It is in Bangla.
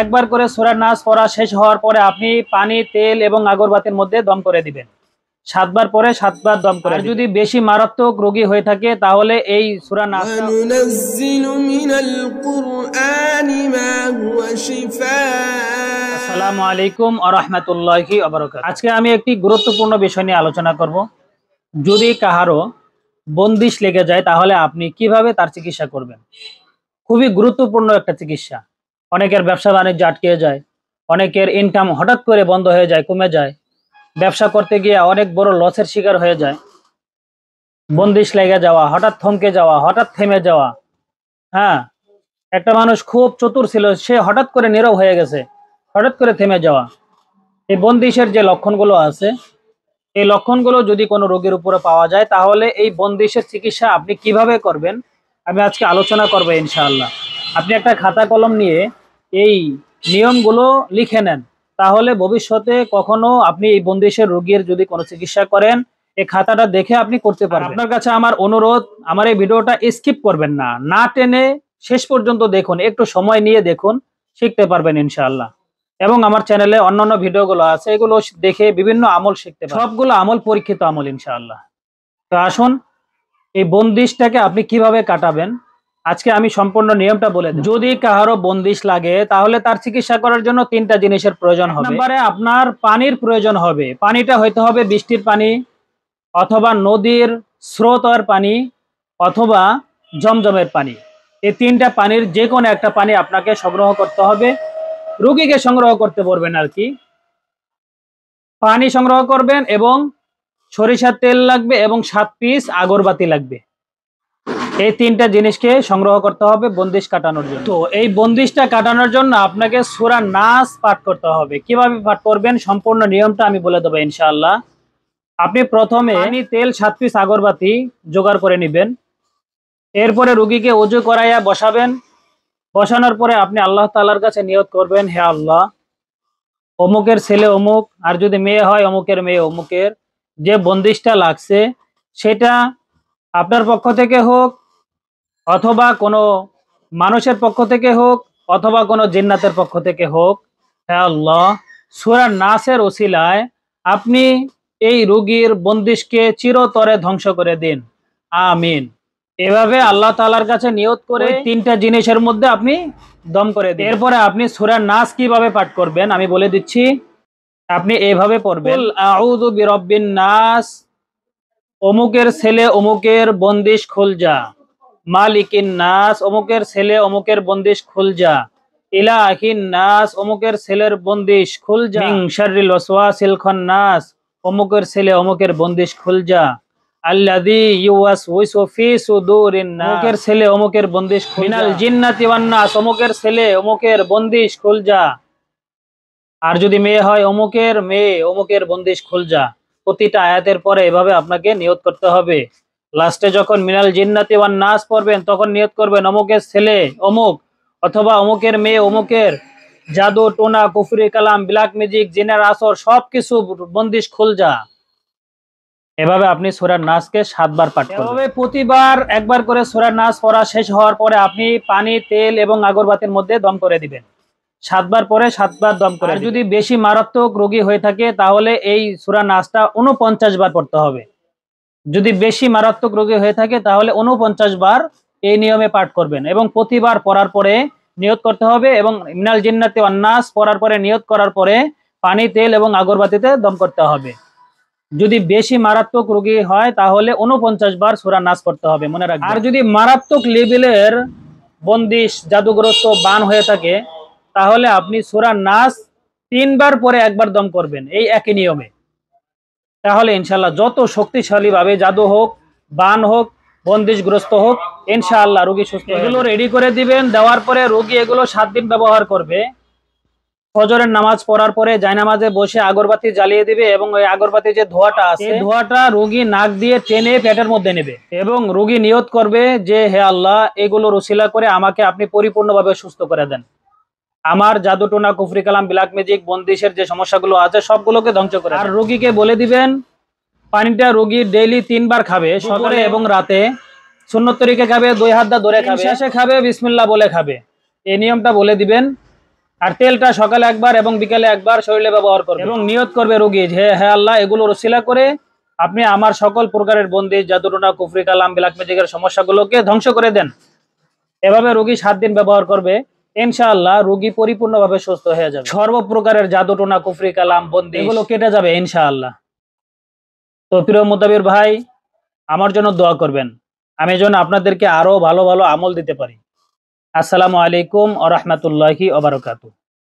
একবার করে সূরা নাস পড়া শেষ হওয়ার পরে আপনি পানি, তেল এবং আগরবাতির মধ্যে দম করে দিবেন। 7 বার পরে 7 বার দম করে। আর যদি বেশি মারাত্মক রোগী হয়ে থাকে তাহলে এই সূরা নাস আসসালামু আলাইকুম ওয়া রাহমাতুল্লাহি ওয়া বারাকাতুহু। আজকে আমি একটি গুরুত্বপূর্ণ বিষয় নিয়ে আলোচনা করব। যদি কাহারো বন্দিশ লেগে যায় তাহলে আপনি কিভাবে তার চিকিৎসা করবেন। খুবই গুরুত্বপূর্ণ একটা চিকিৎসা। অনেকের ব্যবসা বাণিজ্য আটকে যায়, অনেকের ইনকাম হঠাৎ করে বন্ধ হয়ে যায়, কমে যায়, ব্যবসা করতে গিয়ে অনেক বড় লসের শিকার হয়ে যায়। বন্দিশ লেগে যাওয়া, হঠাৎ থমকে যাওয়া, হঠাৎ থেমে যাওয়া। হ্যাঁ, একটা মানুষ খুব চতুর ছিল, সে হঠাৎ করে নীরব হয়ে গেছে, হঠাৎ করে থেমে যাওয়া। এই বন্দিশের যে লক্ষণগুলো আছে, এই লক্ষণগুলো যদি কোনো রোগীর উপরে পাওয়া যায় তাহলে এই বন্দিশের চিকিৎসা আপনি কিভাবে করবেন আমি আজকে আলোচনা করব ইনশাআল্লাহ। আপনি একটা খাতা কলম নিয়ে এই নিয়মগুলো লিখে নেন, তাহলে ভবিষ্যতে কখনো আপনি এই বন্দিশের রোগীর যদি কোনো চিকিৎসা করেন এই খাতাটা দেখে আপনি করতে পারবেন। আপনার কাছে আমার অনুরোধ, আমার এই ভিডিওটা স্কিপ করবেন না, না টেনে শেষ পর্যন্ত দেখুন, একটু সময় নিয়ে দেখুন, শিখতে পারবেন ইনশাআল্লাহ। এবং আমার চ্যানেলে অন্যান্য ভিডিওগুলো আছে, এগুলো দেখে বিভিন্ন আমল শিখতে পারবেন। সবগুলো আমল পরীক্ষিত আমল ইনশাআল্লাহ। তো আসুন এই বন্দিশটাকে আপনি কিভাবে কাটাবেন আজকে আমি সম্পূর্ণ নিয়মটা বলে দেব। যদি কাহারো বন্দিশ লাগে তাহলে তার চিকিৎসা করার জন্য 3টা জিনিসের প্রয়োজন হবে। নম্বরে আপনার পানির প্রয়োজন হবে। পানিটা হইতে হবে বৃষ্টির পানি, অথবা নদীর স্রোতের পানি, অথবা জমজমের পানি। এই 3টা পানির যে কোনো একটা পানি আপনাকে সংগ্রহ করতে হবে। রোগীকে সংগ্রহ করতে পারবেন আর কি। পানি সংগ্রহ করবেন এবং সরিষার তেল লাগবে এবং 7 পিস আগরবাতি লাগবে। এই 3টা জিনিসকে সংগ্রহ করতে হবে বন্দিশ কাটানোর জন্য। তো এই বন্দিশটা কাটানোর জন্য আপনাকে সূরা নাস পাঠ করতে হবে। কিভাবে পাঠ করবেন সম্পূর্ণ নিয়মটা আমি বলে দেবো ইনশাআল্লাহ। আপনি প্রথমে পানি, তেল, 7 পিস আগরবাতি জোগাড় করে নেবেন। এরপরে রোগীকে ওযু করাইয়া বসাবেন। বসানোর পরে আপনি আল্লাহ তাআলার কাছে নিয়ত করবেন, হে আল্লাহ, অমুকের ছেলে অমুক, আর যদি মেয়ে হয় অমুকের মেয়ে অমুকের যে বন্দিশটা লাগছে সেটা আপনার পক্ষ থেকে হোক, অথবা কোনো মানুষের পক্ষ থেকে হোক, অথবা কোনো জিন্নাতের পক্ষ থেকে হোক, হে আল্লাহ, সূরা নাসের ওসিলায় আপনি এই রোগীর বন্দিশকে চিরতরে ধ্বংস করে দিন, আমিন। এভাবে আল্লাহ তাআলার কাছে নিয়ত করে 3টা জিনিসের মধ্যে আপনি দম করে দিন। এরপরে আপনি সূরা নাস কিভাবে পাঠ করবেন আমি বলে দিচ্ছি। আপনি এইভাবে পড়বেন, আউযু বিরাব্বিন নাস, অমুকের ছেলে অমুকের বন্দিশ খুল যা, মালিকিন নাস, অমুকের ছেলে অমুকের বন্দিশ খুল যা, ইলাহিন নাস, অমুকের ছেলের বন্দিশ খুল যা, মিন শাররিল ওয়াসওয়াসিল খান্নাস, অমুকের ছেলে অমুকের বন্দিশ খুল যা, আল্লাযী ইউওয়াসওয়িসু ফি সুদুরিন নাস, অমুকের ছেলে অমুকের বন্দিশ খুল যা, মিনাল জিন্নাতি ওয়ান নাস, অমুকের ছেলে অমুকের বন্দিশ খুল যা। আর যদি মেয়ে হয় অমুকের মেয়ে অমুকের বন্দিশ খুল যা। প্রতিটা আয়াতের পরে এভাবে আপনাকে নিয়ত করতে হবে। লাস্টে যখন মিনাল জিন্নাতি ওয়ান নাস পড়বেন তখন নিয়ত করবেন অমুকের ছেলে অমুক, অথবা অমুকের মেয়ে অমুকের জাদু টোনা কুফরি কালাম ব্ল্যাক ম্যাজিক জিনের আসর সবকিছু বন্দিশ খুল যা। এভাবে আপনি সূরা নাসকে 7 বার পাঠ করবেন। এভাবে প্রতিবার একবার করে সূরা নাস পড়া শেষ হওয়ার পরে আপনি পানি, তেল এবং আগরবাতির মধ্যে দম করে দিবেন। 7 বার পরে 7 বার দম করে। আর যদি বেশি মারাত্মক রোগী হয়ে থাকে তাহলে এই সূরা নাসটা 49 বার পড়তে হবে। যদি বেশি মারাত্মক রোগী হয়ে থাকে তাহলে 49 বার এই নিয়মে পাঠ করবেন এবং প্রতিবার পড়ার পরে নিয়ত করতে হবে, এবং মিনাল জিন্নাতি ওয়ান নাস পড়ার পরে নিয়ত করার পরে পানি, তেল এবং আগরবাতিতে দম করতে হবে। যদি বেশি মারাত্মক রোগী হয় তাহলে 49 বার সূরা নাস পড়তে হবে, মনে রাখবেন। আর যদি মারাত্মক লেভেলের বন্দিশ জাদুগ্রস্ত বান হয়ে থাকে তাহলে আপনি সূরা নাস 3 বার পরে 1 বার দম করবেন এই একই নিয়মে। তাহলে ইনশাআল্লাহ যত শক্তিশালী ভাবে জাদু হোক, বান হোক, বন্দিশগ্রস্ত হোক, ইনশাআল্লাহ রোগী সুস্থ। এগুলো রেডি করে দিবেন। দেওয়ার পরে রোগী এগুলো 7 দিন ব্যবহার করবে। ফজরের নামাজ পড়ার পরে জায়নামাজে বসে আগরবাতি জ্বালিয়ে দিবে এবং ওই আগরবাতি যে ধোঁয়াটা আছে এই ধোঁয়াটা রোগী নাক দিয়ে টেনে পেটের মধ্যে নেবে এবং রোগী নিয়ত করবে যে, হে আল্লাহ, এগুলো ওসিলা করে আমাকে আপনি পরিপূর্ণভাবে সুস্থ করে দেন। আমার জাদু টোনা কুফরি কালাম ব্ল্যাক ম্যাজিক বন্দিশের যে সমস্যাগুলো আছে সবগুলোকে ধ্বংস করে। আর রোগীকে বলে দিবেন পানিটা রোগী ডেইলি 3 বার খাবে, সকালে এবং রাতে। সুন্নত তরিকে খাবে, 2 হাত ধরে খাবে, শেষে খাবে বিসমিল্লাহ বলে খাবে। এই নিয়মটা বলে দিবেন। আর তেলটা সকালে একবার এবং বিকালে একবার শরীরে ব্যবহার করবে এবং নিয়ত করবে রোগী যে হে আল্লাহ, এগুলোর ওসিলা করে আপনি আমার সকল প্রকারের বন্দিশ, জাদুটোনা, কুফরি কালাম, ব্ল্যাক ম্যাজিকের সমস্যাগুলোকে ধ্বংস করে দেন। এভাবে রোগী 7 দিন ব্যবহার করবে, ইনশাআল্লাহ রোগী পরিপূর্ণভাবে সুস্থ হয়ে যাবে। সর্বপ্রকারের জাদুটোনা, কুফরি কালাম, বন্দিশ এগুলো কেটে যাবে ইনশাআল্লাহ। তো প্রিয় মুতাবির ভাই, আমার জন্য দোয়া করবেন, আমি যেন আপনাদেরকে আরো ভালো ভালো আমল দিতে পারি। আসসালামু আলাইকুম ওয়া রাহমাতুল্লাহি ওয়া বারাকাতুহু।